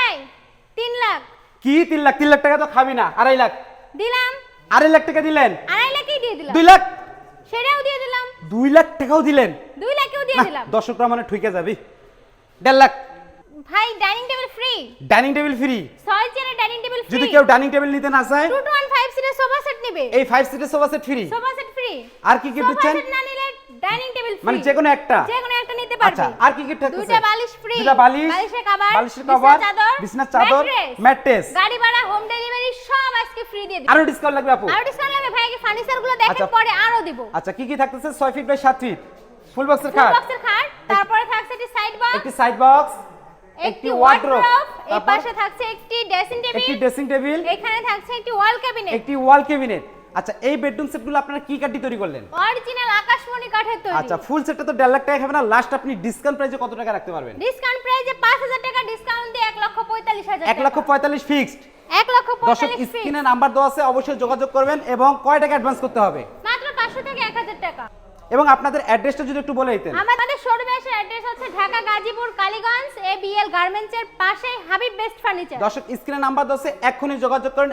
ভাই 3 লাখ কি 3 লাখ? 3 লাখ টাকা তো খাবি না, 2.5 লাখ। দিলাম। 2.5 লাখ টাকা দিলেন। 2.5 লাখই দিয়ে দিলাম। 2 লাখ। সেটাও দিয়ে দিলাম। 2 লাখ টাকাও দিলেন। 2 লাখও দিয়ে দিলাম। দর্শকরা মানে ঠকে যাবি। 1.5 লাখ। ভাই dining table free. Dining table free. 6 চেয়ারের ডাইনিং টেবিল ফ্রি। যদি কেউ ডাইনিং টেবিল নিতে না চায় 2 to 1 5 সিটের সোফা সেট নেবে। এই 5 সিটের sofa set free. Sofa set free. আর কি গিফট দিচ্ছেন? সোফা সেট না নিলে ডাইনিং টেবিল ফ্রি। মানে যে কোনো একটা নিতে পারবে। আচ্ছা, আর কি গিফট থাকছে? দুইটা বালিশ ফ্রি। দুইটা বালিশ, বালিশের কভার, বিছানার চাদর, ম্যাট্রেস, গাড়ি ভাড়া, হোম ডেলিভারি সব আজকে ফ্রি দিয়ে দিই। আরো ডিসকাউন্ট লাগবে আপু? আরো ডিসকাউন্ট লাগবে ভাই, আগে ফার্নিচার গুলো দেখেন আচ্ছা। পরে আরো দিব। আচ্ছা, কি কি থাকতেছে? 6 ফিট বাই 7 ফিট ফুল বক্সের ফুল খাট, বক্সের খাট, তারপরে থাকছে একটি সাইড বক্স, একটি সাইড বক্স, একটি ওয়ার্ড্রোব, এই পাশে থাকছে একটি ড্রেসিং একটি টেবিল, ড্রেসিং টেবিল, এখানে থাকছে একটি ওয়াল ক্যাবিনেট, একটি ওয়াল ক্যাবিনেট। আচ্ছা, এই বেডরুম সেটগুলো আপনারা কি কাঠ দিয়ে তৈরি করলেন? অরিজিনাল আকাশমণি কাঠের তৈরি। আচ্ছা, ফুল সেটটা তো 1.5 লাখ টাকা খাবে না, লাস্ট আপনি ডিসকাউন্ট প্রাইসে কত টাকা রাখতে পারবেন? ডিসকাউন্ট প্রাইসে 5000 টাকা ডিসকাউন্ট দিয়ে 1,45,000 1 লক্ষ 45 ফিক্সড। 1,45,000 দর্শক স্ক্রিনে নাম্বার দেওয়া আছে, অবশ্যই যোগাযোগ করবেন। এবং কয় টাকা অ্যাডভান্স করতে হবে? মাত্র 500 থেকে 1000 টাকা। এবং আপনাদের অ্যাড্রেসটা যদি একটু বলে দিতেন। আমাদের শোরুমের অ্যাড্রেস হচ্ছে ঢাকা গাজীপুর কালীগঞ্জ এবিএল গার্মেন্টসের পাশে হাবিব বেস্ট ফার্নিচার। দর্শক স্ক্রিনে নাম্বার দেওয়া আছে, এক্ষুনি যোগাযোগ করেন।